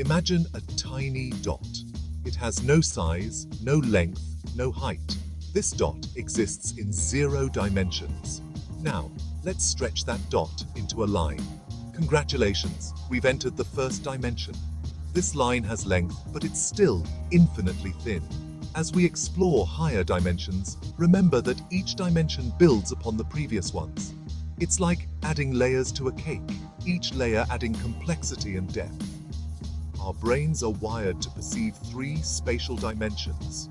Imagine a tiny dot. It has no size, no length, no height. This dot exists in 0 dimensions. Now, let's stretch that dot into a line. Congratulations, we've entered the first dimension. This line has length, but it's still infinitely thin. As we explore higher dimensions, remember that each dimension builds upon the previous ones. It's like adding layers to a cake, each layer adding complexity and depth. Our brains are wired to perceive 3 spatial dimensions,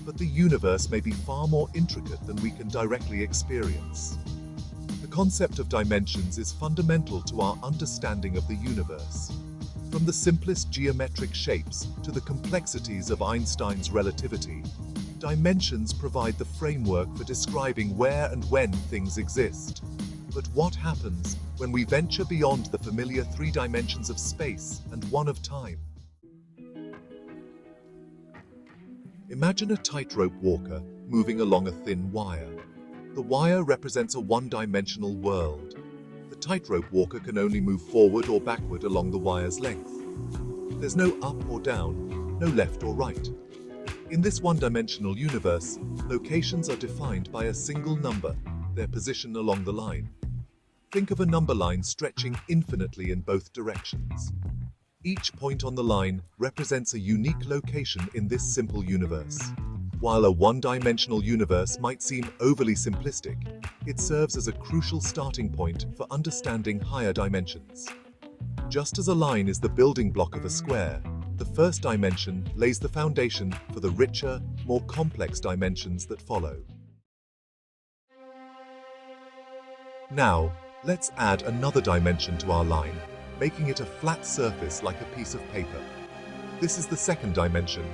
but the universe may be far more intricate than we can directly experience. The concept of dimensions is fundamental to our understanding of the universe. From the simplest geometric shapes to the complexities of Einstein's relativity, dimensions provide the framework for describing where and when things exist. But what happens when we venture beyond the familiar 3 dimensions of space and 1 of time? Imagine a tightrope walker moving along a thin wire. The wire represents a 1-dimensional world. The tightrope walker can only move forward or backward along the wire's length. There's no up or down, no left or right. In this 1-dimensional universe, locations are defined by a single number, their position along the line. Think of a number line stretching infinitely in both directions. Each point on the line represents a unique location in this simple universe. While a 1-dimensional universe might seem overly simplistic, it serves as a crucial starting point for understanding higher dimensions. Just as a line is the building block of a square, the first dimension lays the foundation for the richer, more complex dimensions that follow. Now, let's add another dimension to our line, making it a flat surface like a piece of paper. This is the second dimension.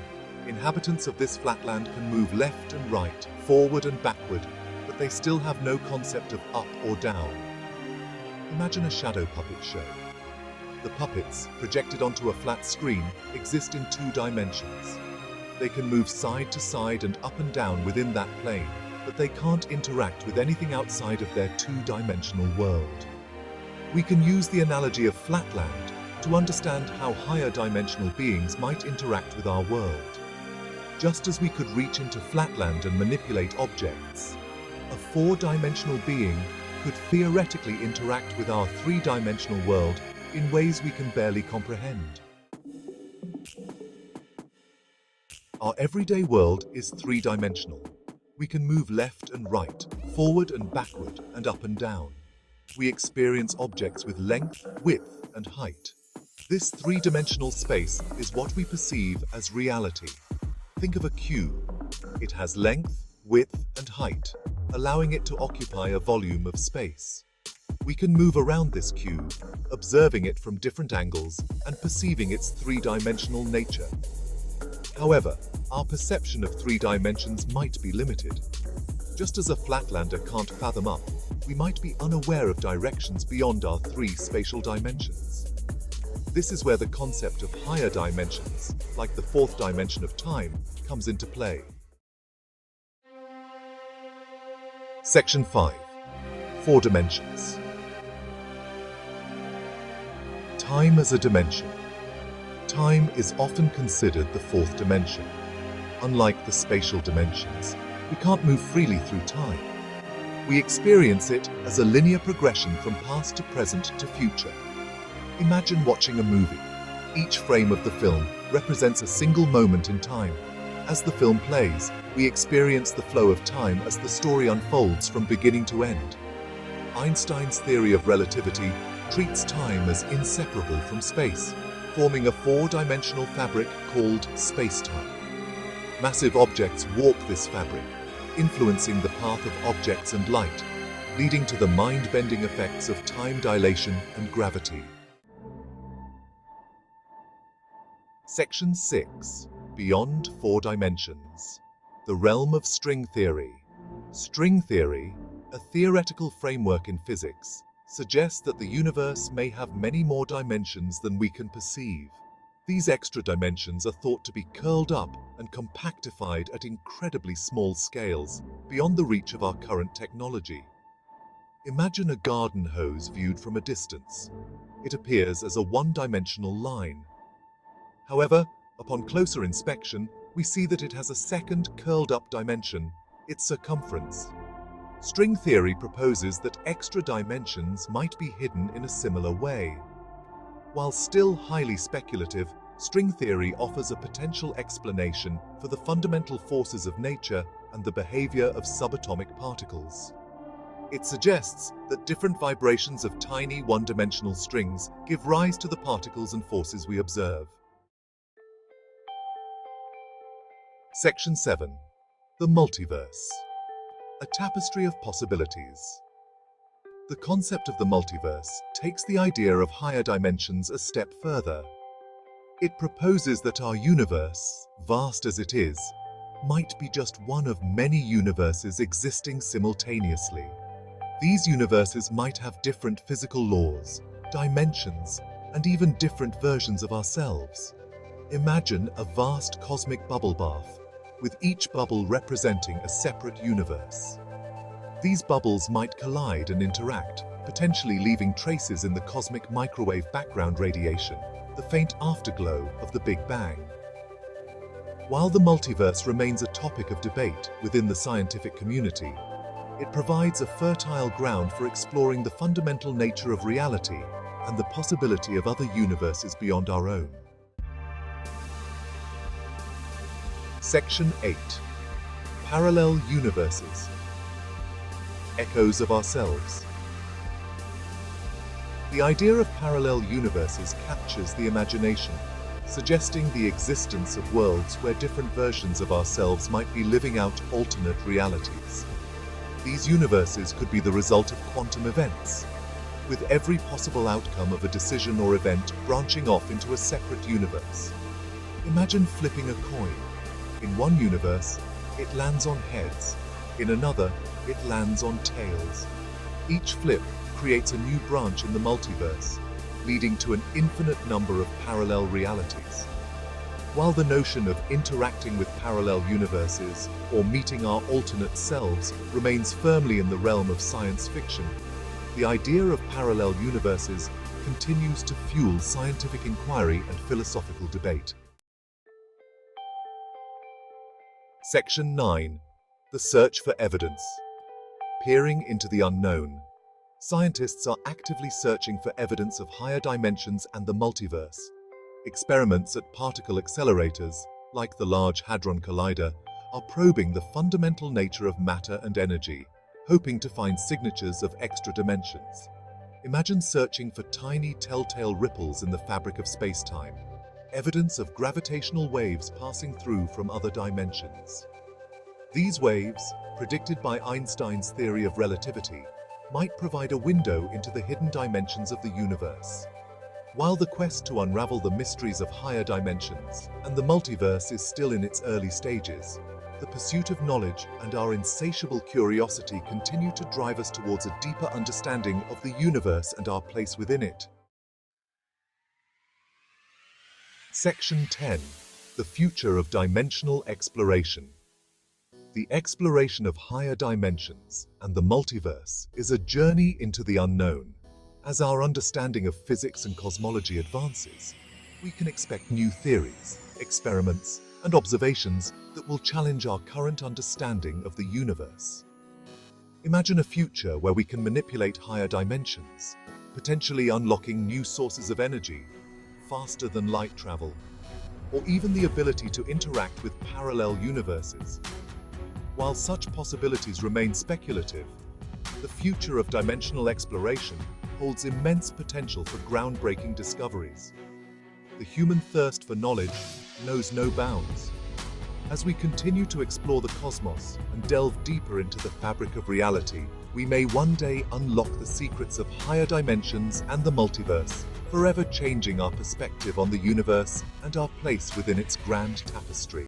Inhabitants of this flatland can move left and right, forward and backward, but they still have no concept of up or down. Imagine a shadow puppet show. The puppets, projected onto a flat screen, exist in 2 dimensions. They can move side to side and up and down within that plane, but they can't interact with anything outside of their 2-dimensional world. We can use the analogy of flatland to understand how higher dimensional beings might interact with our world. Just as we could reach into flatland and manipulate objects, a 4-dimensional being could theoretically interact with our 3-dimensional world in ways we can barely comprehend. Our everyday world is 3-dimensional. We can move left and right, forward and backward, and up and down. We experience objects with length, width, and height. This 3-dimensional space is what we perceive as reality. Think of a cube. It has length, width, and height, allowing it to occupy a volume of space. We can move around this cube, observing it from different angles and perceiving its 3-dimensional nature. However, our perception of 3 dimensions might be limited. Just as a flatlander can't fathom up, we might be unaware of directions beyond our 3 spatial dimensions. This is where the concept of higher dimensions, like the 4th dimension of time, comes into play. Section 5. 4 dimensions. Time as a dimension. Time is often considered the 4th dimension. Unlike the spatial dimensions, we can't move freely through time. We experience it as a linear progression from past to present to future. Imagine watching a movie. Each frame of the film represents a single moment in time. As the film plays, we experience the flow of time as the story unfolds from beginning to end. Einstein's theory of relativity treats time as inseparable from space, forming a 4-dimensional fabric called space-time. Massive objects warp this fabric, influencing the path of objects and light, leading to the mind-bending effects of time dilation and gravity. Section 6. Beyond 4 dimensions. The realm of string theory. String theory, a theoretical framework in physics, suggests that the universe may have many more dimensions than we can perceive. These extra dimensions are thought to be curled up and compactified at incredibly small scales, beyond the reach of our current technology. Imagine a garden hose viewed from a distance. It appears as a 1-dimensional line. However, upon closer inspection, we see that it has a second curled-up dimension, its circumference. String theory proposes that extra dimensions might be hidden in a similar way. While still highly speculative, string theory offers a potential explanation for the fundamental forces of nature and the behavior of subatomic particles. It suggests that different vibrations of tiny one-dimensional strings give rise to the particles and forces we observe. Section 7. The Multiverse. A tapestry of possibilities. The concept of the multiverse takes the idea of higher dimensions a step further. It proposes that our universe, vast as it is, might be just one of many universes existing simultaneously. These universes might have different physical laws, dimensions, and even different versions of ourselves. Imagine a vast cosmic bubble bath, with each bubble representing a separate universe. These bubbles might collide and interact, potentially leaving traces in the cosmic microwave background radiation, the faint afterglow of the Big Bang. While the multiverse remains a topic of debate within the scientific community, it provides a fertile ground for exploring the fundamental nature of reality and the possibility of other universes beyond our own. Section 8. Parallel Universes. Echoes of ourselves. The idea of parallel universes captures the imagination, suggesting the existence of worlds where different versions of ourselves might be living out alternate realities. These universes could be the result of quantum events, with every possible outcome of a decision or event branching off into a separate universe. Imagine flipping a coin. In one universe, it lands on heads. In another, it lands on tails. Each flip creates a new branch in the multiverse, leading to an infinite number of parallel realities. While the notion of interacting with parallel universes or meeting our alternate selves remains firmly in the realm of science fiction, the idea of parallel universes continues to fuel scientific inquiry and philosophical debate. Section 9. The Search for Evidence. Peering into the unknown. Scientists are actively searching for evidence of higher dimensions and the multiverse. Experiments at particle accelerators, like the Large Hadron Collider, are probing the fundamental nature of matter and energy, hoping to find signatures of extra dimensions. Imagine searching for tiny telltale ripples in the fabric of space-time, evidence of gravitational waves passing through from other dimensions. These waves, predicted by Einstein's theory of relativity, might provide a window into the hidden dimensions of the universe. While the quest to unravel the mysteries of higher dimensions and the multiverse is still in its early stages, the pursuit of knowledge and our insatiable curiosity continue to drive us towards a deeper understanding of the universe and our place within it. Section 10. The Future of Dimensional Exploration. The exploration of higher dimensions and the multiverse is a journey into the unknown. As our understanding of physics and cosmology advances, we can expect new theories, experiments, and observations that will challenge our current understanding of the universe. Imagine a future where we can manipulate higher dimensions, potentially unlocking new sources of energy, faster than light travel, or even the ability to interact with parallel universes. While such possibilities remain speculative, the future of dimensional exploration holds immense potential for groundbreaking discoveries. The human thirst for knowledge knows no bounds. As we continue to explore the cosmos and delve deeper into the fabric of reality, we may one day unlock the secrets of higher dimensions and the multiverse, forever changing our perspective on the universe and our place within its grand tapestry.